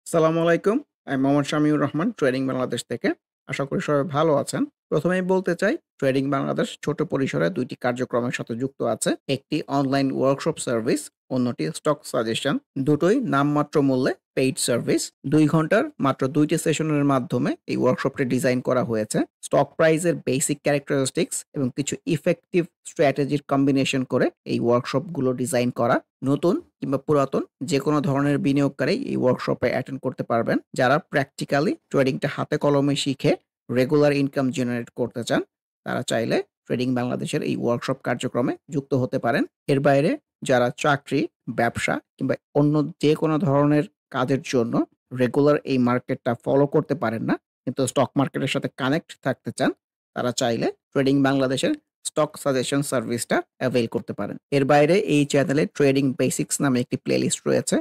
আসসালামু আলাইকুম। আমি মোহাম্মদ শামিউর রহমান ট্রেডিং বাংলাদেশ থেকে। আশা করি সবাই ভালো আছেন। ১ম এই বলতে চাই ট্রেডিং বাংলাদেশ ছোট পরিসরে ২ টি কার্যক্রমের সাথে যুক্ত আছে। একটি অনলাইন ওয়ার্কশপ সার্ভিস, অন্যটি স্টক সাজেশন। দুটোই নামমাত্র মূল্যে পেইড সার্ভিস। ২ ঘন্টার মাত্র ২ টি সেশনের মাধ্যমে এই ওয়ার্কশপটি ডিজাইন করা হয়েছে। স্টক প্রাইসের বেসিক ক্যারেক্টারিস্টিক্স এবং কিছু ইফেক্টিভ স্ট্র্যাটেজির কম্বিনেশন করে এই ওয়ার্কশপগুলো ডিজাইন করা। নতুন কিংবা পুরাতন যেকোনো ধরনের বিনিয়োগকারী এই ওয়ার্কশপে অ্যাটেন্ড করতে পারবেন। যারা প্র্যাকটিক্যালি ট্রেডিংটা হাতে কলমে শিখে রেগুলার ইনকাম জেনারেট করতে চান, তারা চাইলে ট্রেডিং বাংলাদেশের এই ওয়ার্কশপ কার্যক্রমে যুক্ত হতে পারেন। এর বাইরে যারা চাকরি, ব্যবসা কিংবা অন্য যেকোনো ধরনের কাজের জন্য রেগুলার এই মার্কেটটা ফলো করতে পারেন না, কিন্তু স্টক মার্কেটের সাথে কানেক্ট থাকতে চান, তারা চাইলে ট্রেডিং বাংলাদেশের স্টক সাজেশন সার্ভিসটা অ্যাভেইল করতে পারেন। এর বাইরে এই চ্যানেলে ট্রেডিং বেসিক্স নামে একটি প্লেলিস্ট রয়েছে।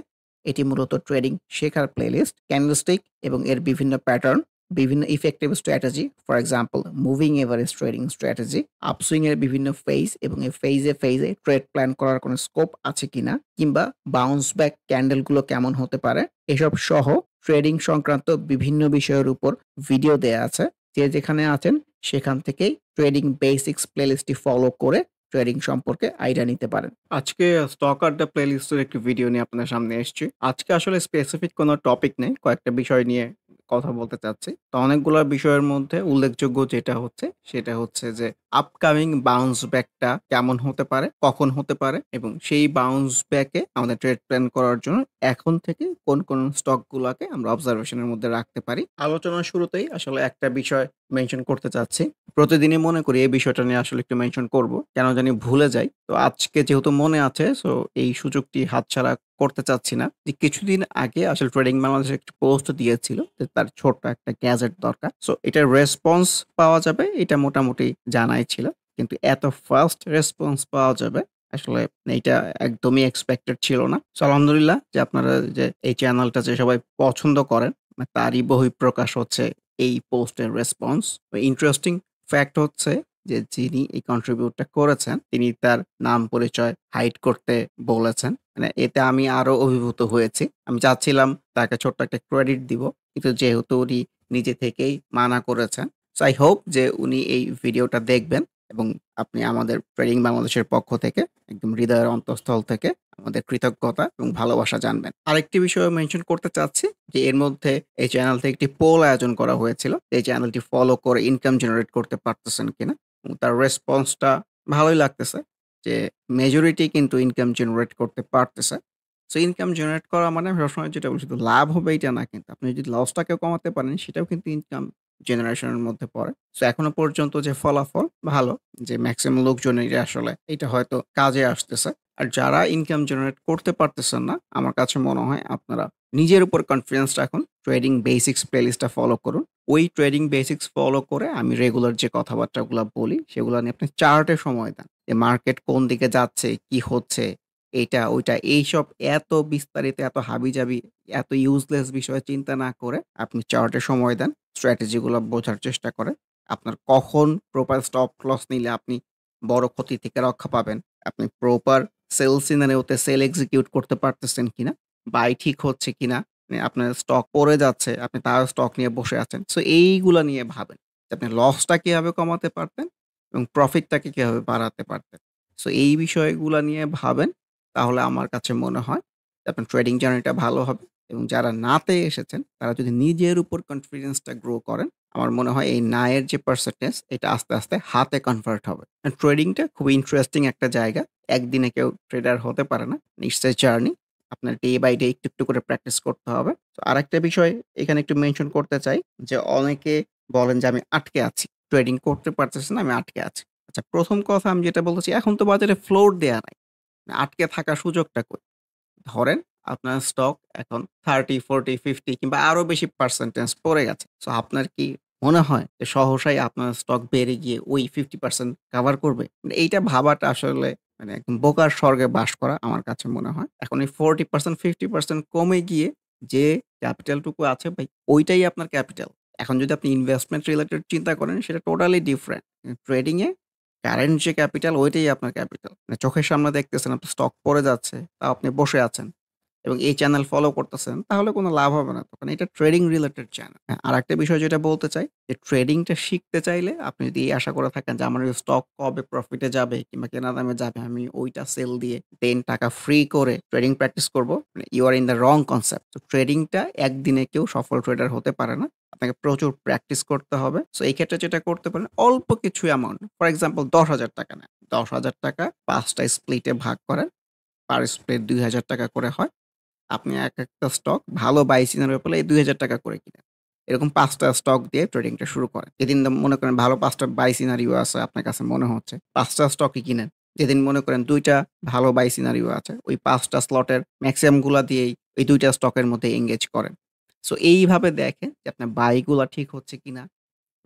এটি মূলত ট্রেডিং শেখার প্লেলিস্ট। ক্যান্ডেলস্টিক এবং এর বিভিন্ন প্যাটার্ন, বিভিন্ন effective strategy, for example moving average trading strategy, upswing এর বিভিন্ন ফেজ এবং এই ফেজে ট্রেড প্ল্যান করার কোনো স্কোপ আছে কিনা, কিংবা বাউন্স ব্যাক ক্যান্ডেলগুলো কেমন হতে পারে, এসব সহ ট্রেডিং সংক্রান্ত বিভিন্ন বিষয়ের উপর ভিডিও দেয়া আছে। যে যেখানে আছেন সেখান থেকেই ট্রেডিং বেসিক্স প্লেলিস্টটি ফলো করে ট্রেডিং সম্পর্কে আইডিয়া নিতে পারেন। আজকে স্টক আড্ডা প্লেলিস্টের একটি ভিডিও নিয়ে আপনার সামনে এসেছি। আজকে আসলে স্পেসিফিক কোনো টপিক নেই, কয়েকটা বিষয় নিয়ে কথা বলতে চাচ্ছি। তো অনেকগুলো বিষয়ের মধ্যে উল্লেখযোগ্য যেটা হচ্ছে সেটা হচ্ছে যে আপকামিং বাউন্স ব্যাকটা কেমন হতে পারে, কখন হতে পারে এবং সেই বাউন্স ব্যাকে আমাদের ট্রেড প্ল্যান করার জন্য এখন থেকে কোন স্টক গুলাকে আমরা অবজারভেশনের মধ্যে রাখতে পারি। আলোচনার শুরুতেই আসলে একটা বিষয় মেনশন করতে চাচ্ছি। প্রতিদিনই মনে করি এই বিষয়টা নিয়ে আসলে একটু মেনশন করব। কেন জানি ভুলে যাই। তো আজকে যেহেতু মনে আছে, সো এই সুযোগটি হাতছাড়া করতে চাচ্ছি না। যে কিছুদিন আগে আসলে ট্রেডিং বাংলাদেশ একটি পোস্ট দিয়েছিল যে তার ছোট্ট একটা গ্যাজেট দরকার। সো এটার রেসপন্স পাওয়া যাবে এটা মোটামুটি জানাই ছিল। কিন্তু এত ফাস্ট রেসপন্স পাওয়া যাবে আসলে এইটা একদমই এক্সপেক্টেড ছিল না। সো আলহামদুলিল্লাহ যে আপনারা যে এই চ্যানেলটা যে সবাই পছন্দ করেন, তারই বহিঃপ্রকাশ হচ্ছে এই পোস্টের রেসপন্স। ইন্টারেস্টিং ফ্যাক্ট হচ্ছে যে যিনি এই কন্ট্রিবিউটটা করেছেন তিনি তার নাম পরিচয় হাইড করতে বলেছেন। মানে এতে আমি আরো অভিভূত হয়েছি। আমি চাচ্ছিলাম তাকে ছোট্ট একটা ক্রেডিট দিব। কিন্তু যেহেতু উনি নিজে থেকেই মানা করেছেন। সো আই হোপ যে উনি এই ভিডিওটা দেখবেন এবং আপনি আমাদের ট্রেডিং বাংলাদেশের পক্ষ থেকে একদম হৃদয়ের অন্তঃস্থল থেকে আমাদের কৃতজ্ঞতা এবং ভালোবাসা জানবেন। আরেকটি বিষয় মেনশন করতে চাচ্ছি যে এর মধ্যে এই চ্যানেল থেকে একটি পোল আয়োজন করা হয়েছিল। এই চ্যানেলটি ফলো করে ইনকাম জেনারেট করতে পারতেছেন কিনা? এবং তার রেসপন্সটা ভালোই লাগতেছে যে মেজরিটি কিন্তু ইনকাম জেনারেট করতে পারতেছে। সো ইনকাম জেনারেট করা মানে আমি সবসময় যেটা বলি শুধু লাভ হবে এইটা না কিন্তু। আপনি যদি লসটাকেও কমাতে পারেন সেটাও কিন্তু ইনকাম জেনারেশন এর মধ্যে পড়ে। সো এখনো পর্যন্ত যে ফলাফল ভালো, যে মেক্সিমাম লোকজনেরই আসলে এটা হয়তো কাজে আসতেছে। আর যারা ইনকাম জেনারেট করতে পারতেছেন না, আমার কাছে মনে হয় আপনারা নিজের উপর কনফিডেন্স রাখুন। ট্রেডিং বেসিক্স প্লেলিস্টটা ফলো করুন। ওই ট্রেডিং বেসিক্স ফলো করে আমি রেগুলার যে কথাবার্তাগুলা বলি সেগুলা নিয়ে আপনি চার্টে সময় দেন। যে মার্কেট কোন দিকে যাচ্ছে, কি হচ্ছে, এইটা ওইটা এইসব এত বিস্তারিত, এত হাবিজাবি, এত ইউজলেস বিষয়ে চিন্তা না করে আপনি চার্টে সময় দেন। স্ট্র্যাটেজি গুলো বোঝার চেষ্টা করেন। আপনার কখন প্রপার স্টপ লস নিলে আপনি বড় ক্ষতি থেকে রক্ষা পাবেন। আপনি প্রপার সেল সিনারিওতে সেল এক্সিকিউট করতে পারতেছেন কিনা, বাই ঠিক হচ্ছে কিনা, মানে আপনার স্টক পড়ে যাচ্ছে, আপনি তার স্টক নিয়ে বসে আছেন। সো এইগুলা নিয়ে ভাবেন। যে আপনি লসটা কিভাবে কমাতে পারতেন এবং প্রফিটটাকে কিভাবে বাড়াতে পারতেন। সো এই বিষয়গুলা নিয়ে ভাবেন। তাহলে আমার কাছে মনে হয় যে আপনার ট্রেডিং জার্নিটা ভালো হবে এবং যারা নাতে এসেছেন তারা যদি নিজের উপর কনফিডেন্সটা গ্রো করেন, আমার মনে হয় এই না এর যে পার্সেন্টেজ এটা আস্তে, আস্তে হাতে কনভার্ট হবে। ট্রেডিংটা খুবই ইন্টারেস্টিং একটা জায়গা। একদিনে কেউ ট্রেডার হতে পারে না। It's a journey. আপনার ডে বাই ডে একটু করে প্র্যাকটিস করতে হবে। তো আরেকটা বিষয় এখানে একটু মেনশন করতে চাই যে অনেকে বলেন যে আমি আটকে আছি। ট্রেডিং করতে পারতেছি না, আমি আটকে আছি। আচ্ছা, ১ম কথা আমি যেটা বলতেছি এখন তো বাজারে ফ্লোর দেয়া নাই। আটকে থাকার সুযোগটা কই? ধরেন আপনার স্টক এখন 30, 40, 50 কিংবা আরো বেশি পার্সেন্টেজ পড়ে গেছে। সো আপনার কি মনে হয় যে সহসাই আপনার স্টক বেড়ে গিয়ে ওই 50% কভার করবে? মানে এইটা ভাবাটা আসলে মানে একদম বোকার স্বর্গে বাস করা আমার কাছে মনে হয়। এখন এই 40% 50% কমে গিয়ে যে ক্যাপিটাল টুকু আছে ভাই ওইটাই আপনার ক্যাপিটাল। এখন যদি আপনি ইনভেস্টমেন্ট রিলেটেড চিন্তা করেন সেটা টোটালি ডিফারেন্ট। ট্রেডিং এ কারেন্ট যে ক্যাপিটাল ওইটাই আপনার ক্যাপিটাল। মানে চোখের সামনে দেখতেছেন আপনার স্টক পড়ে যাচ্ছে, তাও আপনি বসে আছেন এবং এই চ্যানেল ফলো করতেছেন তাহলে কোনো লাভ হবে না। তখন এটা ট্রেডিং রিলেটেড চ্যানেল। হ্যাঁ, আরেকটা বিষয় যেটা বলতে চাই যে ট্রেডিংটা শিখতে চাইলে আপনি যদি এই আশা করে থাকেন যে আমার এই স্টক কবে প্রফিটে যাবে কিংবা কেনা দামে যাবে আমি ওইটা সেল দিয়ে দেন টাকা ফ্রি করে ট্রেডিং প্র্যাকটিস করব। You are in the wrong concept. তো ট্রেডিংটা একদিনে কেউ সফল ট্রেডার হতে পারে না। আপনাকে প্রচুর প্র্যাকটিস করতে হবে। সো এই ক্ষেত্রে যেটা করতে পারেন অল্প কিছু অ্যামাউন্ট ফর এক্সাম্পল ৳১০,০০০ নেন। ৳১০,০০০ ৫ টা স্প্লিটে ভাগ করেন। পার স্প্লিট ৳২,০০০ করে হয়। আপনি একেকটা স্টক ভালো বাই সিনারিও পেলে এই ৳২,০০০ করে কিনেন। এরকম ৫ টা স্টক দিয়ে ট্রেডিংটা শুরু করেন। যেদিন মনে করেন ভালো ৫ টা বাই সিনারিও আছে আপনার কাছে মনে হচ্ছে, ৫ টা স্টকই কিনেন। যেদিন মনে করেন ২ টা ভালো বাই সিনারিও আছে, ওই ৫ টা স্লটের মেক্সিমাম গুলা দিয়েই এই ২ টা স্টকের মধ্যে এনগেজ করেন। সো এইভাবে দেখেন যে আপনার বাই গুলা ঠিক হচ্ছে কিনা,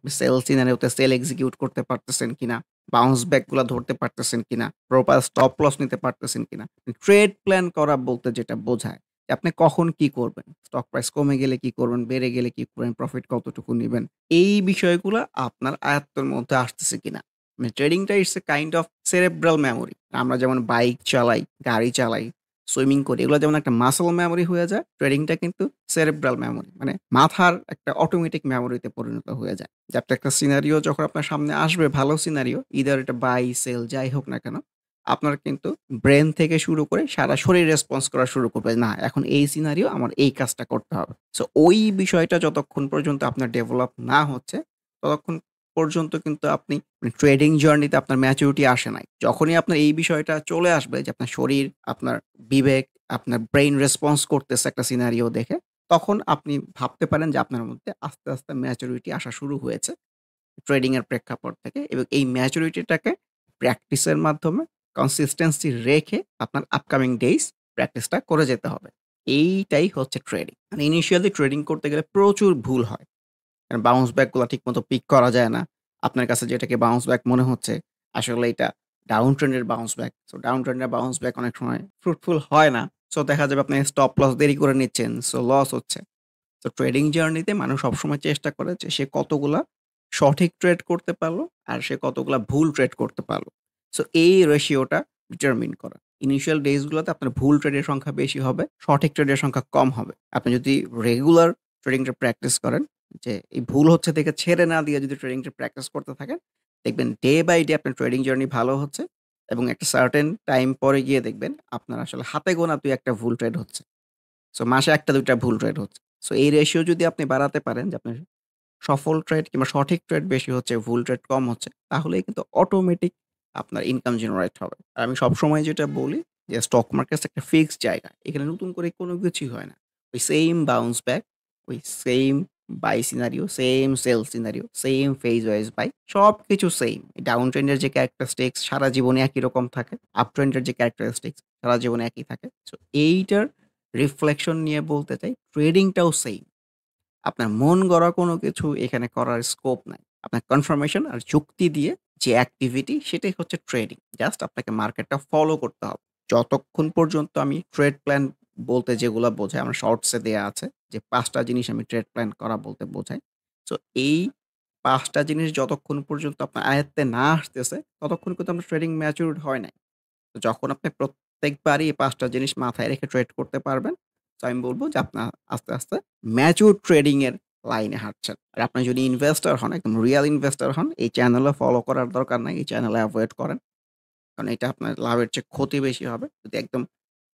সেল সিনারিওতে সেল এক্সিকিউট করতে পারতেছেন কিনা, বাউন্স ব্যাক গুলা ধরতে পারতেছেন কিনা, প্রপার স্টপ লস নিতে পারতেছেন কিনা। ট্রেড প্ল্যান করা বলতে যেটা বোঝায় যে আপনি কখন কি করবেন? স্টক প্রাইস কমে গেলে কি করবেন? বেড়ে গেলে কি করবেন? প্রফিট কতটুকু নিবেন? এই বিষয়গুলা আপনার আয়ত্তের মধ্যে আসতেছে কিনা। মানে ট্রেডিংটা it's a kind of cerebral memory. আমরা যেমন বাইক চালাই, গাড়ি চালাই, সুইমিং করি। এগুলো যেমন একটা মাসল মেমোরি হয়ে যায়, ট্রেডিংটা কিন্তু সেরেব্রাল মেমোরি। মানে মাথার একটা অটোমেটিক মেমোরিতে পরিণত হয়ে যায়। যে আপনার একটা সিনারিও যখন আপনার সামনে আসবে ভালো সিনারিও, ইদার এটা বাই, সেল যাই হোক না কেন, আপনার কিন্তু ব্রেইন থেকে শুরু করে সারা শরীর রেসপন্স করা শুরু করবে। না, এখন এই সিনারিও আমার এই কাজটা করতে হবে। সো ওই বিষয়টা যতক্ষণ পর্যন্ত আপনার ডেভেলপ না হচ্ছে, ততক্ষণ পর্যন্ত কিন্তু আপনি ট্রেডিং জার্নিতে আপনার ম্যাচুরিটি আসে নাই। যখনই আপনার এই বিষয়টা চলে আসবে যে আপনার শরীর, আপনার বিবেক, আপনার ব্রেইন রেসপন্স করতেছে একটা সিনারিও দেখে, তখন আপনি ভাবতে পারেন যে আপনার মধ্যে আস্তে, আস্তে ম্যাচুরিটি আসা শুরু হয়েছে ট্রেডিং এর প্রেক্ষাপট থেকে এবং এই ম্যাচুরিটিটাকে প্র্যাকটিসের মাধ্যমে কনসিস্টেন্সি রেখে আপনার আপকামিং ডেইজ প্র্যাকটিসটা করে যেতে হবে। এইটাই হচ্ছে ট্রেডিং। মানে ইনিশিয়ালি ট্রেডিং করতে গেলে প্রচুর ভুল হয়। কারণ বাউন্স ব্যাক গুলা ঠিকমতো পিক করা যায় না। আপনার কাছে যেটাকে বাউন্স ব্যাক মনে হচ্ছে, আসলে এটা ডাউন ট্রেন্ড এর bounce back. So down trend এর বাউন্স ব্যাক অনেক সময় ফ্রুটফুল হয় না। সো দেখা যাবে আপনি স্টপ লস দেরি করে নিচ্ছেন। সো লস হচ্ছে। তো ট্রেডিং জার্নিতে মানুষ সবসময় চেষ্টা করে যে সে কতগুলা সঠিক ট্রেড করতে পারলো আর সে কতগুলা ভুল ট্রেড করতে পারলো। সো এই রেশিওটা ডিটারমিন করা। ইনিশিয়াল ডেজ গুলোতে আপনার ভুল ট্রেডের সংখ্যা বেশি হবে, সঠিক ট্রেডের সংখ্যা কম হবে। আপনি যদি রেগুলার ট্রেডিংটা প্র্যাকটিস করেন, যে এই ভুল হচ্ছে দেখে ছেড়ে না দিয়ে যদি ট্রেডিংটা প্র্যাকটিস করতে থাকেন, দেখবেন ডে বাই ডে আপনার ট্রেডিং জার্নি ভালো হচ্ছে এবং একটা সার্টেন টাইম পরে গিয়ে দেখবেন আপনার আসলে হাতে গোনা ২-১ টা ভুল ট্রেড হচ্ছে। সো মাসে ১ টা ২ টা ভুল ট্রেড হচ্ছে। সো এই রেশিও যদি আপনি বাড়াতে পারেন যে আপনার সফল ট্রেড কিংবা সঠিক ট্রেড বেশি হচ্ছে, ভুল ট্রেড কম হচ্ছে, তাহলেই কিন্তু অটোমেটিক আপনার ইনকাম জেনারেট হবে। আর আমি সবসময় যেটা বলি যে স্টক মার্কেট একটা ফিক্সড জায়গা। এখানে নতুন করে কোনো কিছুই হয় না। ওই সেইম বাউন্স ব্যাক, ওই same buy scenario, same sell scenario, same phase wise buy সবকিছু সেইম। ডাউন ট্রেন্ড এর যে ক্যারেক্টারিস্টিক্স সারা জীবনে একই রকম থাকে। আপ ট্রেন্ড এর যে ক্যারেক্টারিস্টিক্স সারা জীবনে একই থাকে। সো এইটার রিফ্লেকশন নিয়ে বলতে চাই ট্রেডিংটাও সেইম। আপনার মন গড়া কোনো কিছু এখানে করার স্কোপ নাই। আপনার কনফার্মেশন আর যুক্তি দিয়ে যে অ্যাক্টিভিটি সেটাই হচ্ছে ট্রেডিং। জাস্ট আপনাকে মার্কেটটা ফলো করতে হবে। যতক্ষণ পর্যন্ত আমি ট্রেড প্ল্যান বলতে যেগুলা বোঝায় আমার শর্টস এ দেয়া আছে যে ৫ টা জিনিস আমি ট্রেড প্ল্যান করা বলতে বোঝাই। সো এই ৫ টা জিনিস যতক্ষণ পর্যন্ত আপনার আয়ত্তে না আসতেছে ততক্ষণ কিন্তু আপনার ট্রেডিং ম্যাচিউরড হয় নাই। তো যখন আপনি প্রত্যেকবারই এই ৫ টা জিনিস মাথায় রেখে ট্রেড করতে পারবেন, তো আমি বলব যে আপনার আস্তে, আস্তে ম্যাচিউরড ট্রেডিং এর লাইনে হাঁটছেন। আর আপনি যদি ইনভেস্টর হন, একদম রিয়াল ইনভেস্টর হন, এই চ্যানেলও ফলো করার দরকার নাই। এই চ্যানেল এভয়েড করেন। কারণ এটা আপনার লাভের চেয়ে ক্ষতি বেশি হবে। যদি একদম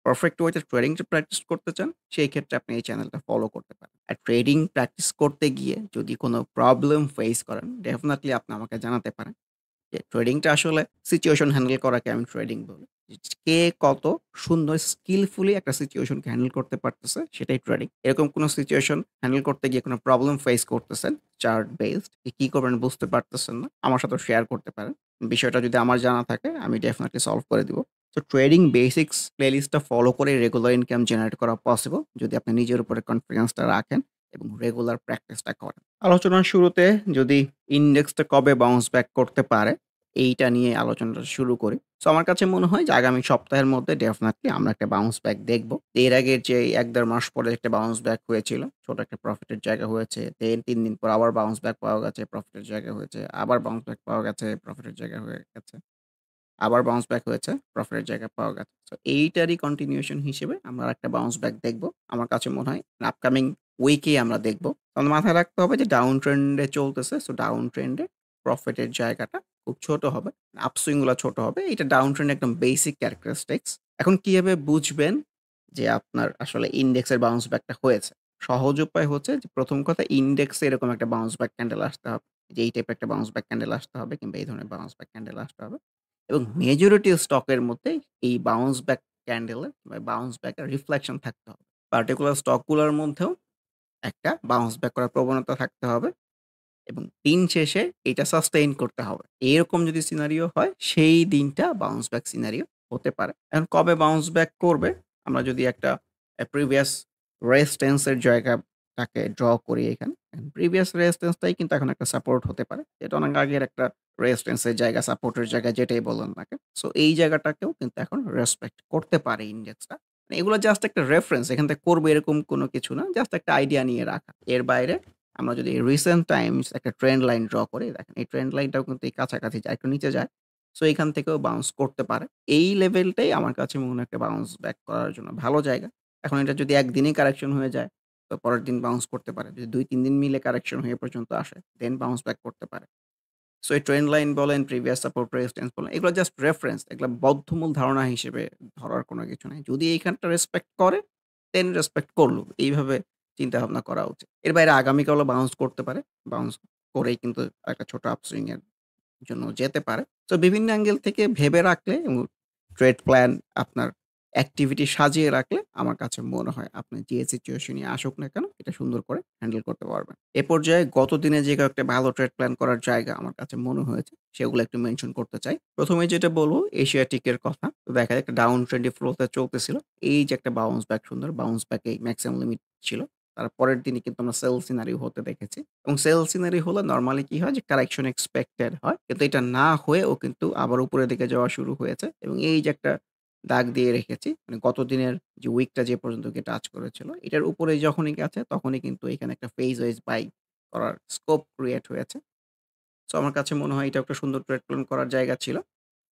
পারফেক্ট ওয়েতে ট্রেডিংটা প্র্যাকটিস করতে চান, সেই ক্ষেত্রে আপনি এই চ্যানেলটা ফলো করতে পারেন। আর ট্রেডিং প্র্যাকটিস করতে গিয়ে যদি কোন প্রবলেম ফেস করেন, ডেফিনিটলি আপনি আমাকে জানাতে পারেন। যে ট্রেডিংটা আসলে সিচুয়েশন হ্যান্ডেল করাকে আমি ট্রেডিং বলি। কে কত সুন্দর স্কিলফুলি একটা সিচুয়েশনকে হ্যান্ডেল করতে পারতেছে সেটাই ট্রেডিং। এরকম কোন সিচুয়েশন হ্যান্ডেল করতে গিয়ে কোন প্রবলেম ফেস করতেছেন চার্ট বেসড কি করবেন বুঝতে পারতেছেন না, আমার সাথেও শেয়ার করতে পারেন। বিষয়টা যদি আমার জানা থাকে আমি ডেফিনিটলি সলভ করে দিব। তো ট্রেডিং বেসিক্স প্লেলিস্টটা ফলো করে রেগুলার ইনকাম জেনারেট করা পসিবল যদি আপনি নিজের উপরে কনফিডেন্সটা রাখেন এবং রেগুলার প্র্যাকটিসটা করেন। আলোচনার শুরুতে যদি ইন্ডেক্সটা কবে বাউন্স ব্যাক করতে পারে, এইটা নিয়ে আলোচনাটা শুরু করি। সো আমার কাছে মনে হয় যে আগামী সপ্তাহের মধ্যে ডেফিনিটলি আমরা একটা বাউন্স ব্যাক দেখব। এর আগে যে ১-১.৫ মাস পরে একটা বাউন্স ব্যাক হয়েছিল, ছোট একটা প্রফিটের জায়গা হয়েছে। দেন ৩ দিন পর আবার বাউন্স ব্যাক পাওয়া গেছে, প্রফিটের জায়গা হয়েছে। আবার বাউন্স ব্যাক পাওয়া গেছে, প্রফিটের জায়গা হয়ে গেছে। আবার বাউন্স ব্যাক হয়েছে, প্রফিটের জায়গা পাওয়া গেছে। সো এইটারই কন্টিনিউশন হিসেবে আমরা আরেকটা বাউন্স ব্যাক দেখব। আমার কাছে মনে হয় আপকামিং উইকেই আমরা দেখব। আমাদের মাথায় রাখতে হবে যে ডাউন ট্রেন্ড এ চলতেছে। সো ডাউন ট্রেন্ড এ প্রফিটের জায়গাটা খুব ছোট হবে। আপসুইং গুলা ছোট হবে। এটা ডাউন ট্রেন্ড একদম বেসিক ক্যারেক্টারিস্টিক্স। এখন কিভাবে বুঝবেন যে আপনার আসলে ইন্ডেক্সের বাউন্স ব্যাকটা হয়েছে? সহজ উপায় হচ্ছে যে ১ম কথা ইন্ডেক্সে এরকম একটা বাউন্স ব্যাক ক্যান্ডেল আসতে হবে। যে এই টাইপের একটা বাউন্স ব্যাক ক্যান্ডেল আসতে হবে কিংবা এই ধরনের বাউন্স ব্যাক ক্যান্ডেল আসতে হবে। এবং মেজরিটি স্টকের মধ্যে এই বাউন্স ব্যাক ক্যান্ডেলের বা বাউন্স ব্যাক এর রিফ্লেকশন থাকতে হবে। পার্টিকুলার স্টকগুলোর মধ্যেও একটা বাউন্স ব্যাক করার প্রবণতা থাকতে হবে এবং দিন শেষে এটা সাস্টেইন করতে হবে। এরকম যদি সিনারিও হয় সেই দিনটা বাউন্স ব্যাক সিনারিও হতে পারে। এখন কবে বাউন্স ব্যাক করবে? আমরা যদি একটা প্রিভিয়াস রেজিস্ট্যান্স এর জায়গাটাকে ড্র করি এখানে। প্রিভিয়াস রেজিস্ট্যান্স টাই কিন্তু এখন একটা সাপোর্ট হতে পারে। এটা অনেক আগের একটা রেজিস্ট্যান্স এর জায়গা, সাপোর্টের জায়গা যেটাই বলেন না কেন। সো এই জায়গাটাকেও কিন্তু এখন রেসপেক্ট করতে পারে ইন্ডেক্সটা। এগুলো জাস্ট একটা রেফারেন্স। এখান থেকে করবে এরকম কোনো কিছু না। জাস্ট একটা আইডিয়া নিয়ে রাখা। এর বাইরে আমরা যদি রিসেন্ট টাইমস একটা ট্রেন্ড লাইন ড্র করি, দেখেন এই ট্রেন্ড লাইনটাও কিন্তু এই কাছাকাছি যায়, একটু নিচে যায়। সো এখান থেকেও বাউন্স করতে পারে। এই লেভেলটাই আমার কাছে মনে হয় একটা বাউন্স ব্যাক করার জন্য ভালো জায়গা। এখন এটা যদি একদিনেই কারেকশন হয়ে যায়, তো পরের দিন বাউন্স করতে পারে। যদি ২-৩ দিন মিলে কারেকশন হয়ে এ পর্যন্ত আসে, দেন বাউন্স ব্যাক করতে পারে। সো এই ট্রেন্ড লাইন বলেন, প্রিভিয়াস সাপোর্ট রেজিস্ট্যান্স বলেন, এগুলো জাস্ট রেফারেন্স। এগুলা বদ্ধমূল ধারণা হিসেবে ধরার কোনো কিছু নাই। যদি এইখানটা রেসপেক্ট করে, দেন রেসপেক্ট করল। এইভাবে চিন্তাভাবনা করা উচিত। এর বাইরে আগামীকালও বাউন্স করতে পারে। বাউন্স করেই কিন্তু একটা ছোট আপসুইং এর জন্য যেতে পারে। সো বিভিন্ন অ্যাঙ্গেল থেকে ভেবে রাখলে এবং ট্রেড প্ল্যান আপনার অ্যাক্টিভিটি সাজিয়ে রাখলে আমার কাছে মনে হয় আপনি যে সিচুয়েশনই আসুক না কেন এটা সুন্দর করে হ্যান্ডেল করতে পারবেন। এ পর্যায়ে গত দিনে যে কয়েকটা ভালো ট্রেড প্ল্যান করার জায়গা আমার কাছে মনে হয়েছে সেগুলো একটু মেনশন করতে চাই। ১ম এ যেটা বলব এশিয়াটিক এর কথা। তো দেখা যায় একটা ডাউন ট্রেন্ডি ফ্লো তে চলতেছিল। এই যে একটা বাউন্স ব্যাক সুন্দর বাউন্স ব্যাক এই ম্যাক্সিমাম লিমিট ছিল। তার পরের দিনই কিন্তু আমরা সেল সিনারিও হতে দেখেছি। এবং সেল সিনারি হলে নরমালি কি হয় যে কারেকশন এক্সপেক্টেড হয়। কিন্তু এটা না হয়েও কিন্তু আবার উপরের দিকে যাওয়া শুরু হয়েছে এবং এই যে একটা দাগ দিয়ে রেখেছি। মানে গত দিনের যে উইকটা যে পর্যন্ত গিয়ে টাচ করেছিল, এটার উপরে যখনই গেছে তখনই কিন্তু এখানে একটা ফেজ ওয়াইজ বাই করার স্কোপ ক্রিয়েট হয়েছে। সো আমার কাছে মনে হয় এটা একটা সুন্দর ট্রেড প্ল্যান করার জায়গা ছিল।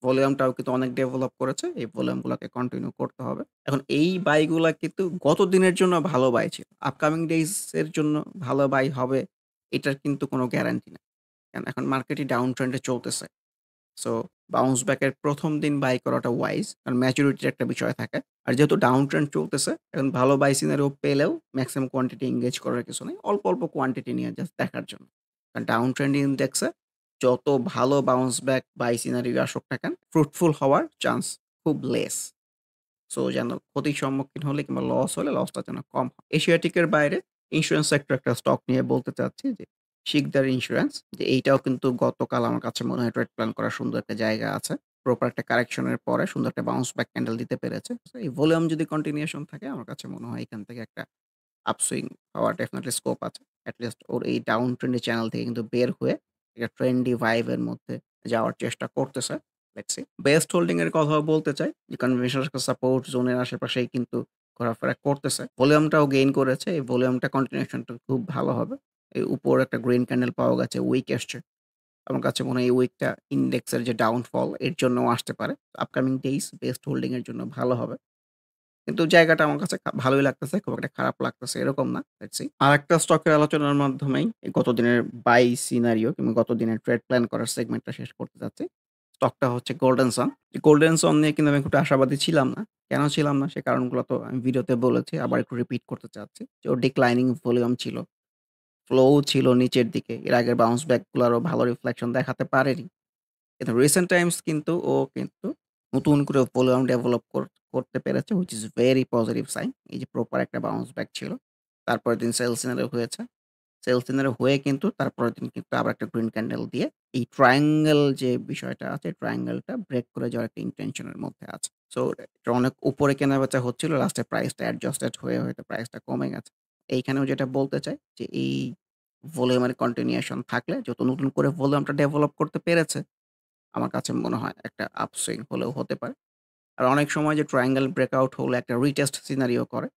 ভলিউমটাও কিন্তু অনেক ডেভেলপ করেছে। এই ভলিউম গুলাকে কন্টিনিউ করতে হবে। এখন এই বাই গুলা কিন্তু গত দিনের জন্য ভালো বাই ছিল। আপকামিং ডেইজ এর জন্য ভালো বাই হবে এটার কিন্তু কোনো গ্যারান্টি নাই। কারণ এখন মার্কেটই ডাউন ট্রেন্ড এ চলতেছে। সো বাউন্স ব্যাক এর ১ম দিন বাই করাটা ওয়াইজ। কারণ ম্যাচুরিটির একটা বিষয় থাকে। আর যেহেতু ডাউন ট্রেন্ড চলতেছে, এখন ভালো বাই সিনারিও পেলেও মেক্সিমাম কোয়ান্টিটি এনগেজ করার কিছু নাই। অল্প, অল্প কোয়ান্টিটি নিয়ে জাস্ট দেখার জন্য। কারণ ডাউন ট্রেন্ড ইনডেক্সে যত ভালো বাউন্স ব্যাক বাই সিনারিও আসুক না কেন, ফ্রুটফুল হওয়ার চান্স খুব লেস। সো যেন ক্ষতির সম্মুখীন হলে কিংবা লস হলে লসটা যেন কম হয়। এশিয়াটিকের বাইরে ইন্সুরেন্স সেক্টর একটা স্টক নিয়ে বলতে চাচ্ছি যে শিকদার ইন্সুরেন্স যে এইটাও কিন্তু গতকাল আমার কাছে মনে হয় ট্রেড প্ল্যান করার সুন্দর একটা জায়গা আছে। প্রপার একটা কারেকশন এর পরে সুন্দর একটা বাউন্স ব্যাক ক্যান্ডেল দিতে পেরেছে। সো এই ভলিউম যদি কন্টিনিউশন থাকে আমার কাছে মনে হয় এখান থেকে একটা আপসুইং হওয়ার ডেফিনিটলি স্কোপ আছে। এট লিস্ট ওর এই ডাউন ট্রেন্ডি চ্যানেল থেকে কিন্তু বের হয়ে একটা ট্রেন্ডি ভাইব এর মধ্যে যাওয়ার চেষ্টা করতেছে। Let's see. বেস্ট হোল্ডিং এর কথাও বলতে চাই। যে কনভেনশনাল সাপোর্ট জোনের আশেপাশেই কিন্তু ঘোরাফেরা করতেছে। ভলিউমটাও গেইন করেছে। এই ভলিউমটা কন্টিনিউশন টা খুব ভালো হবে। এই উপরে একটা গ্রিন ক্যান্ডেল পাওয়া গেছে, উইক এসছে। আমার কাছে মনে হয় এই উইকটা ইন্ডেক্সের যে ডাউনফল এর জন্যও আসতে পারে। আপকামিং ডেইজ বেস্ট হোল্ডিং এর জন্য ভালো হবে। কিন্তু জায়গাটা আমার কাছে ভালোই লাগতেছে। খুব একটা খারাপ লাগতেছে এরকম না। Let's see. আরেকটা স্টকের আলোচনার মাধ্যমেই এই গত দিনের বাই সিনারিও কিংবা গত দিনের ট্রেড প্ল্যান করার সেগমেন্টটা শেষ করতে চাচ্ছি। স্টকটা হচ্ছে গোল্ডেন সান। গোল্ডেন সান নিয়ে কিন্তু আমি একটু আশাবাদী ছিলাম না। কেন ছিলাম না? সে কারণগুলো তো আমি ভিডিওতে বলেছি। আবার একটু রিপিট করতে চাচ্ছি। যে ওর ডিক্লাইনিং ভলিউম ছিল। ফ্লো ছিল নিচের দিকে। এর আগের বাউন্স ব্যাক গুলারও ভালো রিফ্লেকশন দেখাতে পারেনি। কিন্তু রিসেন্ট টাইমস কিন্তু ও কিন্তু নতুন করে ভলিউম ডেভেলপ করতে পেরেছে which is very positive sign. এই যে প্রপার একটা বাউন্স ব্যাক ছিল। তারপরের দিন সেল সিনারিও হয়েছে। সেল সিনারিও হয়ে কিন্তু তারপরের দিন কিন্তু আবার একটা গ্রিন ক্যান্ডেল দিয়ে এই ট্রায়াঙ্গেল যে বিষয়টা আছে, ট্রায়াঙ্গেলটা ব্রেক করে যাওয়ার একটা ইনটেনশন এর মধ্যে আছে। সো এটা অনেক উপরে কেনাবেচা হচ্ছিল। লাস্টে প্রাইসটা অ্যাডজাস্টেড হয়ে হয়তো প্রাইসটা কমে গেছে। এইখানেও যেটা বলতে চাই যে এই ভলিউমের কন্টিনিউশন থাকলে যত নতুন করে ভলিউমটা ডেভেলপ করতে পেরেছে আমার কাছে মনে হয় একটা আপসুইং হলেও হতে পারে। আর অনেক সময় যে ট্রায়াঙ্গেল ব্রেকআউট হলে একটা রিটেস্ট সিনারিও করে।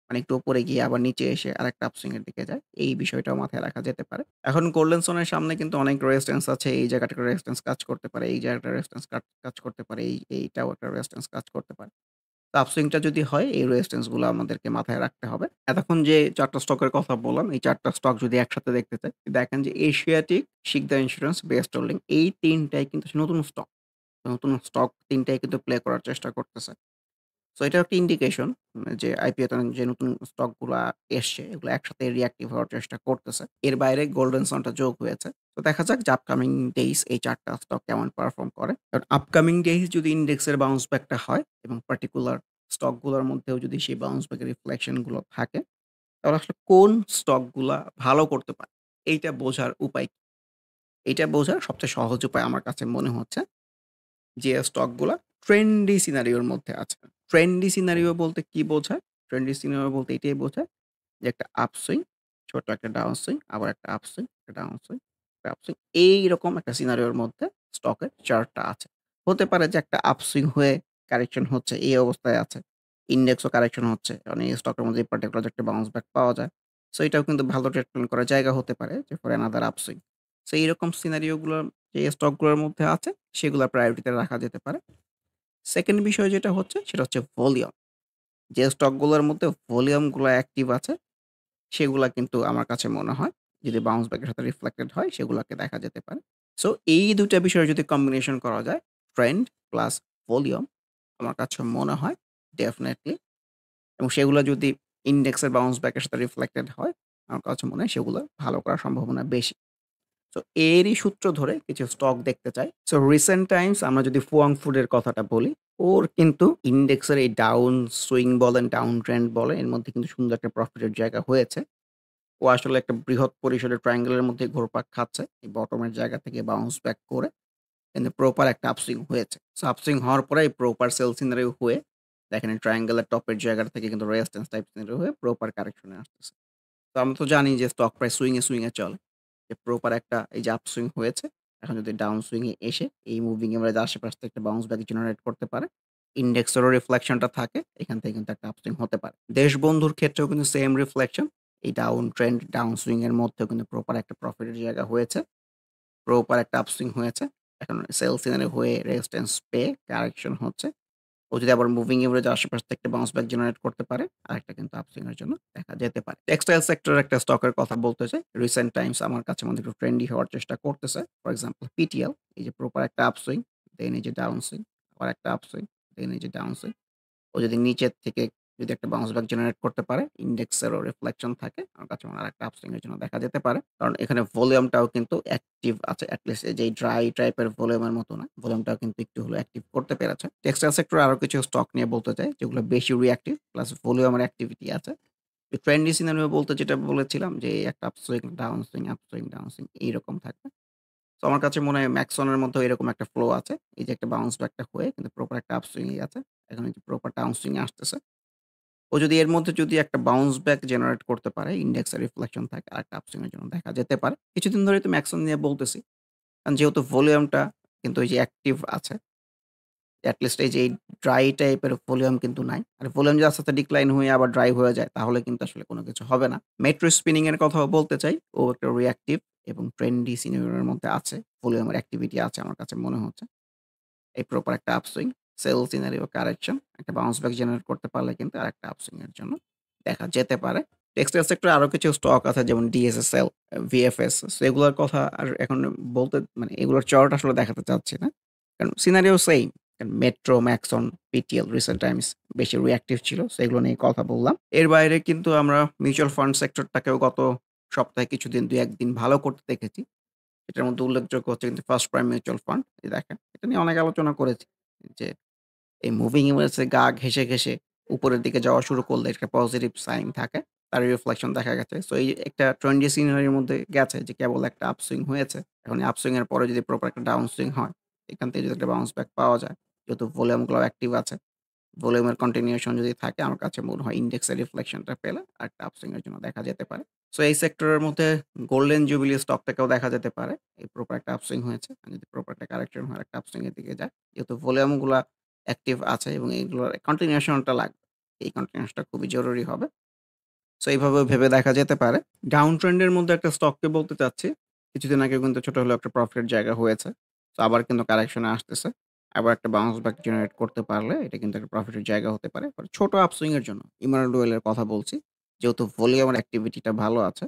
মানে একটু উপরে গিয়ে আবার নিচে এসে আরেকটা আপসুইং এর দিকে যায়। এই বিষয়টাও মাথায় রাখা যেতে পারে। এখন গোল্ডেন জোনের সামনে কিন্তু অনেক রেজিস্ট্যান্স আছে। এই জায়গাটা একটা রেজিস্ট্যান্স কাজ করতে পারে। এই জায়গাটা রেজিস্ট্যান্স কাজ করতে পারে। এইটাও একটা রেজিস্ট্যান্স কাজ করতে পারে। তো আপসুইংটা যদি হয় এই রেজিস্ট্যান্স গুলো আমাদেরকে মাথায় রাখতে হবে। এতক্ষণ যে ৪ টা স্টকের কথা বললাম, এই ৪ টা স্টক যদি একসাথে দেখতে চাই, দেখেন যে Asiatic, Sikder insurance, best holding এই ৩ টাই কিন্তু নতুন স্টক। নতুন স্টক ৩ টাই কিন্তু প্লে করার চেষ্টা করতেছে। সো এটাও একটা ইন্ডিকেশন যে আইপিও তে যে নতুন স্টক গুলা এসছে এগুলো একসাথে রিঅ্যাক্টিভ হওয়ার চেষ্টা করতেছে। এর বাইরে গোল্ডেন সন টা যোগ হয়েছে। তো দেখা যাক যে আপকামিং ডেইজ এই ৪ টা স্টক কেমন পারফর্ম করে। কারণ আপকামিং ডেইজ যদি ইন্ডেক্সের বাউন্স ব্যাক টা হয় এবং পার্টিকুলার স্টক গুলোর মধ্যেও যদি সেই বাউন্স ব্যাক এর রিফ্লেকশন গুলো থাকে, তাহলে আসলে কোন স্টক গুলা ভালো করতে পারে এইটা বোঝার উপায় কি? এইটা বোঝার সবচেয়ে সহজ উপায় আমার কাছে মনে হচ্ছে যে স্টকগুলা ট্রেন্ডি সিনারিওর মধ্যে আছে। ট্রেন্ডি সিনারিও বলতে কি বোঝায়? ট্রেন্ডি সিনারিও বলতে এটাই বোঝায় যে একটা আপসুইং, ছোট একটা ডাউন সুইং, আবার একটা আপসুইং, একটা ডাউন সুইং, একটা আপসুইং। এইরকম একটা সিনারিওর মধ্যে স্টকের চার্টটা আছে। হতে পারে যে একটা আপসুইং হয়ে কারেকশন হচ্ছে, এই অবস্থায় আছে। ইন্ডেক্সও কারেকশন হচ্ছে। কারণ এই স্টকের মধ্যে এই পার্টিকুলার যে একটা বাউন্স ব্যাক পাওয়া যায়। সো এটাও কিন্তু ভালো ট্রেড প্ল্যান করার জায়গা হতে পারে যে ফর অ্যানাদার আপসুইং। সো এইরকম সিনারিও গুলো যে স্টকগুলোর মধ্যে আছে সেগুলা প্রায়োরিটিতে রাখা যেতে পারে। 2nd বিষয় যেটা হচ্ছে সেটা হচ্ছে ভলিউম। যে স্টকগুলোর মধ্যে ভলিউম গুলা অ্যাক্টিভ আছে সেগুলা কিন্তু আমার কাছে মনে হয় যদি বাউন্স ব্যাক এর সাথে রিফ্লেক্টেড হয় সেগুলাকে দেখা যেতে পারে। সো এই ২ টা বিষয় যদি কম্বিনেশন করা যায়, ট্রেন্ড প্লাস ভলিউম আমার কাছে মনে হয় ডেফিনিটলি এবং সেগুলা যদি ইন্ডেক্সের বাউন্স ব্যাক এর সাথে রিফ্লেক্টেড হয়, আমার কাছে মনে হয় সেগুলা ভালো করার সম্ভাবনা বেশি। সো এরই সূত্র ধরে কিছু স্টক দেখতে চাই। সো রিসেন্ট টাইমস আমরা যদি ফুয়াং ফুডের কথাটা বলি, ওর কিন্তু ইন্ডেক্সের এই ডাউন সুইং বলেন, ডাউন ট্রেন্ড বলেন, এর মধ্যে কিন্তু সুন্দর একটা প্রফিটের জায়গা হয়েছে। ও আসলে একটা বৃহৎ পরিসরের ট্রায়াঙ্গেল এর মধ্যে ঘুরপাক খাচ্ছে। এই বটমের জায়গা থেকে বাউন্স ব্যাক করে কিন্তু প্রপার একটা আপসুইং হয়েছে। সো আপসুইং হওয়ার পরে এই প্রপার সেল সিনারি হয়ে দেখেন এই ট্রায়াঙ্গেল এর টপের জায়গা থেকে কিন্তু রেজিস্ট্যান্স টাইপ সিনারি হয়ে প্রপার কারেকশন এ আসতেছে। তো আমরা তো জানি যে স্টক প্রাইস সুইং এ চলে। যে প্রপার একটা এই যে আপসুইং হয়েছে, এখন যদি ডাউন সুইং এ এসে এই মুভিং এভারেজ আশেপাশ থেকে একটা বাউন্স ব্যাক জেনারেট করতে পারে, ইন্ডেক্সেরও রিফ্লেকশন টা থাকে, এখান থেকে কিন্তু একটা আপসুইং হতে পারে। দেশবন্ধুর ক্ষেত্রেও কিন্তু সেম রিফ্লেকশন। এই ডাউন ট্রেন্ড, ডাউন সুইং এর মধ্যেও কিন্তু প্রপার একটা প্রফিটের জায়গা হয়েছে। প্রপার একটা আপসুইং হয়েছে। এখন সেল সিনারি হয়ে রেজিস্ট্যান্স পেয়ে কারেকশন হচ্ছে। ও যদি আবার মুভিং এভারেজ আশেপাশ থেকে একটা বাউন্স ব্যাক জেনারেট করতে পারে, আরেকটা কিন্তু আপসুইং এর জন্য দেখা যেতে পারে। টেক্সটাইল সেক্টরের একটা স্টকের কথা বলতে চাই। রিসেন্ট টাইমস আমার কাছে মনে হয় একটু ট্রেন্ডি হওয়ার চেষ্টা করতেছে। ফর এক্সাম্পল পিটিএল এই যে প্রপার একটা আপসুইং, দেন এই যে ডাউন সুইং, আবার একটা আপসুইং, দেন এই যে ডাউন সুইং। ও যদি নিচের থেকে যদি একটা বাউন্স ব্যাক জেনারেট করতে পারে, ইন্ডেক্সেরও রিফ্লেকশন থাকে, আমার কাছে মনে হয় আরেকটা আপসুইং এর জন্য দেখা যেতে পারে। কারণ এখানে ভলিউমটাও কিন্তু অ্যাক্টিভ আছে। এট লিস্ট এই যে ড্রাই টাইপের ভলিউমের মতো না। ভলিউমটাও কিন্তু একটু হলেও অ্যাক্টিভ করতে পেরেছে। টেক্সটাইল সেক্টরে আরো কিছু স্টক নিয়ে বলতে চাই, যেগুলো বেশি রিঅ্যাক্টিভ প্লাস ভলিউমের অ্যাক্টিভিটি আছে। ট্রেন্ডি সিনারিও বলতে যেটা বলেছিলাম যে একটা upswing, down swing, upswing, down swing এইরকম থাকবে। তো আমার কাছে মনে হয় ম্যাক্সনের মধ্যেও এরকম একটা ফ্লো আছে। এই যে একটা বাউন্স ব্যাকটা হয়ে কিন্তু প্রপার একটা আপসুইং এ আছে। এখন এই যে প্রপার ডাউন সুইং এ আসতেছে। ও যদি এর মধ্যে যদি একটা বাউন্স ব্যাক জেনারেট করতে পারে, ইন্ডেক্স এর রিফ্লেকশন থাকে আরেকটা আপসুইং এর জন্য দেখা যেতে পারে। কিছুদিন ধরেই তো ম্যাক্সন নিয়ে বলতেছি। কারণ যেহেতু ভলিউমটা কিন্তু ওই যে অ্যাক্টিভ আছে। এট লিস্ট এই যে এই ড্রাই টাইপের ভলিউম কিন্তু নাই। আর ভলিউম যদি আস্তে, আস্তে ডিক্লাইন হয়ে আবার ড্রাই হয়ে যায় তাহলে কিন্তু আসলে কোন কিছু হবে না। মেট্রো স্পিনিং এর কথাও বলতে চাই। ও একটা রিঅ্যাক্টিভ এবং ট্রেন্ডি সিনারিও এর মধ্যে আছে। ভলিউমের অ্যাক্টিভিটি আছে আমার কাছে মনে হচ্ছে। এই প্রপার একটা আপসুইং, সেল সিনারিও কারেকশন, একটা বাউন্স ব্যাক জেনারেট করতে পারলে কিন্তু আরেকটা আপসুইং এর জন্য দেখা যেতে পারে। টেক্সটাইল সেক্টরে আরো কিছু স্টক আছে যেমন ডিএসএসএল, ভিএফএস। সো এগুলোর কথা আর এখন বলতে মানে এগুলোর চার্ট আসলে দেখাতে চাচ্ছি না। কারণ সিনারিও সেইম। কারণ metro, Maxon, PTL recent Times বেশি রিঅ্যাক্টিভ ছিল। সো এগুলো নিয়ে কথা বললাম। এর বাইরে কিন্তু আমরা মিউচুয়াল ফান্ড সেক্টরটাকেও গত সপ্তাহে কিছুদিন ২-১ দিন ভালো করতে দেখেছি। এটার মধ্যে উল্লেখযোগ্য হচ্ছে কিন্তু ফার্স্ট প্রাইম মিউচুয়াল ফান্ড। এই দেখেন, এটা নিয়ে অনেক আলোচনা করেছি যে এই মুভিং এভারেজ এর গা ঘেঁষে, ঘেঁষে উপরের দিকে যাওয়া শুরু করলে একটা পজিটিভ সাইন থাকে। তার রিফ্লেকশন দেখা গেছে। সো এই একটা ট্রেন্ডি সিনারির মধ্যে গেছে যে কেবল একটা আপসুইং হয়েছে। এখন এই আপসুইং এর পরে যদি প্রপার একটা ডাউন সুইং হয়, এখান থেকে যদি একটা বাউন্স ব্যাক পাওয়া যায়, যেহেতু ভলিউম গুলো অ্যাক্টিভ আছে, ভলিউমের কন্টিনিউশন যদি থাকে আমার কাছে মনে হয় ইন্ডেক্সের রিফ্লেকশনটা পেলে আরেকটা আপসুইং এর জন্য দেখা যেতে পারে। সো এই সেক্টরের মধ্যে গোল্ডেন জুবিলি স্টকটাকেও দেখা যেতে পারে। এই প্রপার একটা আপসুইং হয়েছে। আর যদি প্রপার একটা কারেকশন হয় আরেকটা আপসুইং এর দিকে যায়। যেহেতু ভলিউম গুলা অ্যাক্টিভ আছে এবং এগুলোর কন্টিনিউশনটা লাগবে। এই কন্টিনিউশনটা খুবই জরুরি হবে। সো এইভাবেও ভেবে দেখা যেতে পারে। ডাউন ট্রেন্ড এর মধ্যে একটা স্টককে বলতে চাচ্ছি। কিছুদিন আগেও কিন্তু ছোট হলেও একটা প্রফিটের জায়গা হয়েছে। সো আবার কিন্তু কারেকশন এ আসতেছে। আবার একটা বাউন্স ব্যাক জেনারেট করতে পারলে এটা কিন্তু একটা প্রফিটের জায়গা হতে পারে। বাট ছোট আপসুইং এর জন্য ইমানুয়েল ওয়েল এর কথা বলছি। যেহেতু ভলিউম আর অ্যাক্টিভিটি টা ভালো আছে।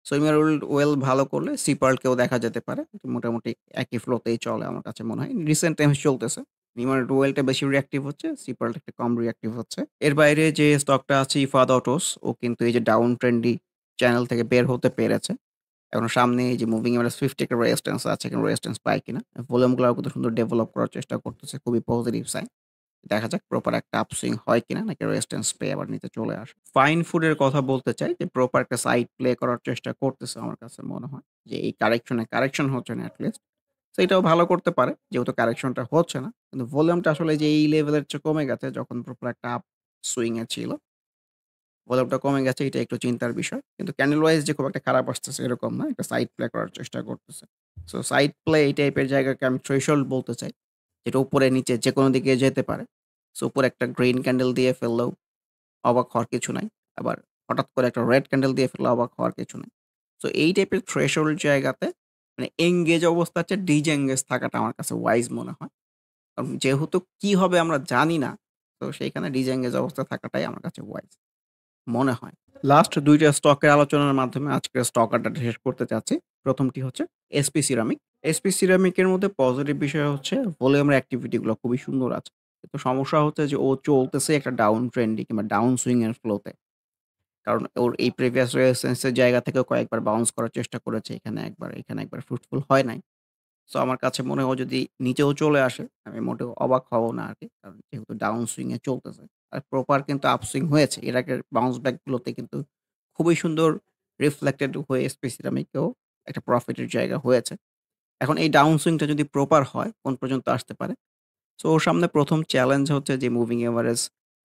সো ইমানুয়েল ওয়েল ভালো করলে সিপার্ল কেও দেখা যেতে পারে। মোটামুটি একই ফ্লো তেই চলে আমার কাছে মনে হয়। রিসেন্ট টাইমস চলতেছে। ইমানুয়েল ওয়েলটা বেশি রিঅ্যাক্টিভ হচ্ছে, সিপার্লটা একটু কম রিঅ্যাক্টিভ হচ্ছে। এর বাইরে যে স্টকটা আছে ইফাদ অটোস ও কিন্তু এই যে ডাউন ট্রেন্ডি চ্যানেল থেকে বের হতে পেরেছে। এখন সামনে এই যে মুভিং এভারেজ 50 একটা রেজিস্ট্যান্স আছে, এখানে রেজিস্ট্যান্স পায় কিনা? ভলিউম গুলাও কিন্তু সুন্দর ডেভেলপ করার চেষ্টা করতেছে। খুবই পজিটিভ সাইন। দেখা যাক প্রপার একটা আপসুইং হয় কিনা নাকি রেজিস্ট্যান্স পেয়ে আবার নিচে চলে আসে। ফাইন ফুড এর কথা বলতে চাই যে প্রপার একটা সাইড প্লে করার চেষ্টা করতেছে আমার কাছে মনে হয়। যে এই কারেকশন হচ্ছে না এট লিস্ট। সো এটাও ভালো করতে পারে। যেহেতু কারেকশনটা হচ্ছে না। কিন্তু ভলিউমটা আসলে যে এই লেভেলের চেয়ে কমে গেছে যখন প্রপার একটা আপ সুইং এ ছিল। ভলিউমটা কমে গেছে এটা একটু চিন্তার বিষয়। কিন্তু ক্যান্ডেল ওয়াইজ যে খুব একটা খারাপ আসতেছে এরকম না। একটা সাইড প্লে করার চেষ্টা করতেছে। সো সাইড প্লে এই টাইপের জায়গাকে আমি থ্রেশহোল্ড বলতে চাই। যেটা উপরে নিচে যেকোনো দিকে যেতে পারে। সো উপরে একটা গ্রিন ক্যান্ডেল দিয়ে ফেললেও অবাক হওয়ার কিছু নাই। আবার হঠাৎ করে একটা রেড ক্যান্ডেল দিয়ে ফেললেও অবাক হওয়ার কিছু নাই। সো এই টাইপের থ্রেশহোল্ড জায়গাতে মানে এনগেজ অবস্থার চেয়ে ডিসএনগেজ থাকাটা আমার কাছে ওয়াইজ মনে হয়। কারণ যেহেতু কি হবে আমরা জানি না। তো সেইখানে ডিসএনগেজ অবস্থায় থাকাটাই আমার কাছে ওয়াইজ মনে হয়। লাস্ট ২ টা স্টকের আলোচনার মাধ্যমে আজকের স্টক আড্ডাটা শেষ করতে চাচ্ছি। ১ম টি হচ্ছে এসপি সিরামিক। এসপি সিরামিকের মধ্যে পজিটিভ বিষয় হচ্ছে ভলিউমের অ্যাক্টিভিটি গুলো খুবই সুন্দর আছে। কিন্তু সমস্যা হচ্ছে যে ও চলতেছে একটা ডাউন ট্রেন্ডে কিংবা ডাউন সুইং এর ফ্লোতে। কারণ ওর এই প্রিভিয়াস রেজিস্ট্যান্স এর জায়গা থেকেও কয়েকবার বাউন্স করার চেষ্টা করেছে। এখানে একবার ফ্রুটফুল হয় নাই। সো আমার কাছে মনে হয় ও যদি নিচেও চলে আসে, আমি মোটেও অবাক হব না আরকি। কারণ যেহেতু ডাউন সুইং এ চলতেছে। আর প্রপার কিন্তু আপসুইং হয়েছে। এর আগের বাউন্স ব্যাক গুলোতে কিন্তু খুবই সুন্দর রিফ্লেক্টেড হয়ে এসপি সিরামিকেও একটা প্রফিটের জায়গা হয়েছে। এখন এই ডাউন সুইংটা যদি প্রপার হয়, কোন পর্যন্ত আসতে পারে? সো ওর সামনে ১ম চ্যালেঞ্জ হচ্ছে যে মুভিং এভারেজ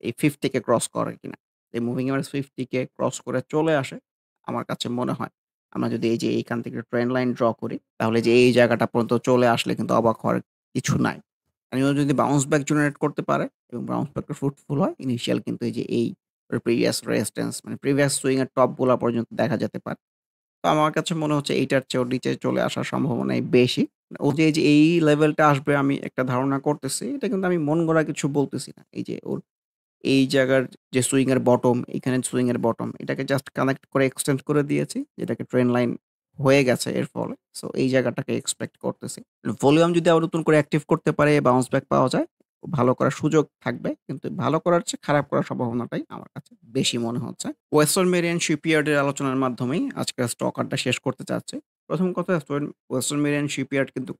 এই 50 কে ক্রস করে কিনা। এই মুভিং এভারেজ 50 কে ক্রস করে চলে আসে, আমার কাছে মনে হয়। আমরা যদি এই যে এইখান থেকে ট্রেন্ড লাইন ড্র করি, তাহলে যে এই জায়গাটা পর্যন্ত চলে আসলে কিন্তু অবাক হওয়ার কিছু নাই। আর ও যদি বাউন্স ব্যাক জেনারেট করতে পারে এবং বাউন্স ব্যাকটা ফ্রুটফুল হয়, ইনিশিয়াল কিন্তু এই যে এই প্রিভিয়াস রেজিস্ট্যান্স মানে প্রিভিয়াস সুইং এর টপ গুলা পর্যন্ত দেখা যেতে পারে। তো আমার কাছে মনে হচ্ছে এইটার চেয়েও নিচে চলে আসার সম্ভাবনাই বেশি। ও যে এই যে এই লেভেলটা আসবে আমি একটা ধারণা করতেছি। এটা কিন্তু আমি মন গড়া কিছু বলতেছি না। এই যে ওর এই জায়গার যে সুইং এর বটম, এখানে সুইং এর বটম এটাকে জাস্ট কানেক্ট করে এক্সটেন্ড করে দিয়েছি। যেটাকে ট্রেন্ড লাইন হয়ে গেছে এর ফলে। সো এই জায়গাটাকে এক্সপেক্ট করতেছি। ভলিউম যদি আবার নতুন করে অ্যাক্টিভ করতে পারে, বাউন্স ব্যাক পাওয়া যায়, ভালো করার সুযোগ থাকবে। কিন্তু ভালো করার চেয়ে খারাপ করার সম্ভাবনাটাই আমার কাছে বেশি মনে হচ্ছে। ওয়েস্টার্ন মেরিন শিপইয়ার্ড এর আলোচনার মাধ্যমেই আজকের স্টক আড্ডা শেষ করতে চাচ্ছি। ১ম কথা ওয়েস্টার্ন মেরিন শিপইয়ার্ড কিন্তু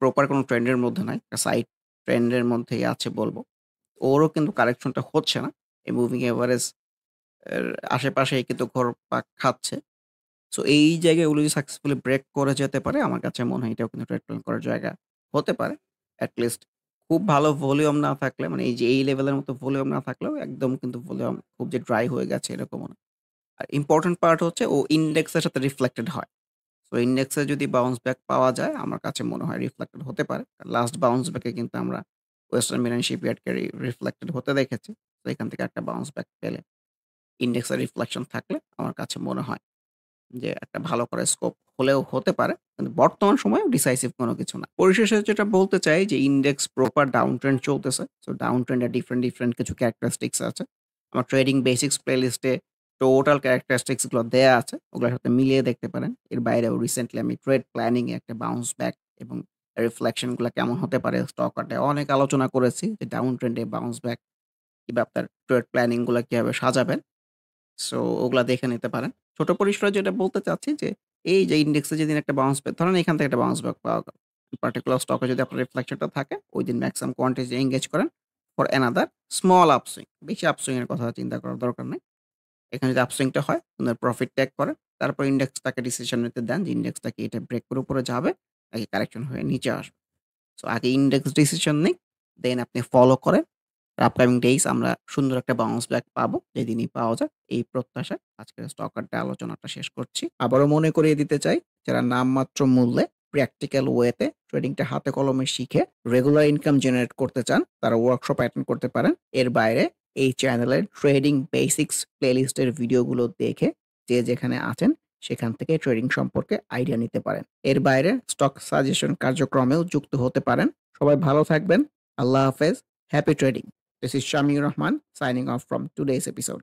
প্রপার কোনো ট্রেন্ড এর মধ্যে নাই। একটা সাইড ট্রেন্ড এর মধ্যেই আছে বলব। ওরও কিন্তু কারেকশনটা হচ্ছে না। এই মুভিং এভারেজ এর আশেপাশেই কিন্তু ঘুরপাক খাচ্ছে। সো এই জায়গায় ওগুলো যদি সাকসেসফুলি ব্রেক করে যেতে পারে, আমার কাছে মনে হয় এটাও কিন্তু ট্রেড প্ল্যান করার জায়গা হতে পারে। এট লিস্ট খুব ভালো ভলিউম না থাকলে মানে এই যে এই লেভেলের মতো ভলিউম না থাকলেও একদম কিন্তু ভলিউম খুব যে ড্রাই হয়ে গেছে এরকমও না। আর ইম্পোর্টেন্ট পার্ট হচ্ছে ও ইন্ডেক্স এর সাথে রিফ্লেক্টেড হয়। সো ইন্ডেক্স এ যদি বাউন্স ব্যাক পাওয়া যায়, আমার কাছে মনে হয় রিফ্লেক্টেড হতে পারে। লাস্ট বাউন্স ব্যাক এ কিন্তু আমরা ওয়েস্টার্ন মেরিন শিপইয়ার্ডকে রিফ্লেক্টেড হতে দেখেছি। তো এখান থেকে একটা বাউন্স ব্যাক পেলে ইন্ডেক্স এর রিফ্লেকশন থাকলে আমার কাছে মনে হয় যে একটা ভালো করে স্কোপ হলেও হতে পারে। কিন্তু বর্তমান সময়ে ডিসাইসিভ কোনো কিছু না। পরিশেষে যেটা বলতে চাই যে ইন্ডেক্স প্রপার ডাউন ট্রেন্ড চলতেছে। সো ডাউন ট্রেন্ড এর ডিফারেন্ট কিছু ক্যারেক্টারিস্টিকস আছে। আমার ট্রেডিং বেসিকস প্লেলিস্টে টোটাল ক্যারেক্টারিস্টিকস গুলো দেয়া আছে। ওগুলোর সাথে মিলিয়ে দেখতে পারেন। এর বাইরেও রিসেন্টলি আমি ট্রেড প্ল্যানিং এ একটা বাউন্স ব্যাক এবং রিফ্লেকশন গুলা কেমন হতে পারে স্টক আড্ডায় অনেক আলোচনা করেছি যে ডাউন ট্রেন্ড এ বাউন্স ব্যাক কিংবা আপনার ট্রেড প্ল্যানিং গুলা কিভাবে সাজাবেন। সো ওগুলা দেখে নিতে পারেন। ছোট পরিসরে যেটা বলতে চাচ্ছি যে, এই যে ইন্ডেক্সে যেদিন একটা বাউন্স ব্যাক ধরেন এখান থেকে একটা বাউন্স ব্যাক পাওয়া গেল। পার্টিকুলার স্টকে যদি আপনার রিফ্লেকশন টা থাকে, ঐদিন মেক্সিমাম কোয়ান্টিটি এনগেজ করেন ফর অ্যানাদার স্মল আপসুইং। বেশি আপসুইং এর কথা চিন্তা করার দরকার নাই। এখানে যদি আপসুইং টা হয়, আপনার প্রফিট টেক করেন। তারপর ইন্ডেক্সটাকে ডিসিশন নিতে দেন যে ইন্ডেক্সটা কি এটা ব্রেক করে উপরে যাবে নাকি কারেকশন হয়ে নিচে আসবে। সো আগে ইন্ডেক্স ডিসিশন নিক, দেন আপনি ফলো করেন। আপকামিং ডেইজ আমরা সুন্দর একটা বাউন্স ব্যাক পাবো। যেদিনই পাওয়া যায় এই প্রত্যাশায় আজকের স্টক আড্ডা আলোচনাটা শেষ করছি। আবারও মনে করিয়ে দিতে চাই, যারা নামমাত্র মূল্যে প্র্যাকটিক্যাল ওয়েতে ট্রেডিংটা হাতে কলমে শিখে রেগুলার ইনকাম জেনারেট করতে চান, তারা ওয়ার্কশপ অ্যাটেন্ড করতে পারেন। এর বাইরে এই চ্যানেলের ট্রেডিং বেসিক্স প্লেলিস্টের ভিডিওগুলো দেখে যে যেখানে আছেন সেখান থেকে ট্রেডিং সম্পর্কে আইডিয়া নিতে পারেন। এর বাইরে স্টক সাজেশন কার্যক্রমেও যুক্ত হতে পারেন। সবাই ভালো থাকবেন। আল্লাহ হাফেজ। Happy trading. This is Shamir Rahman signing off from today's episode.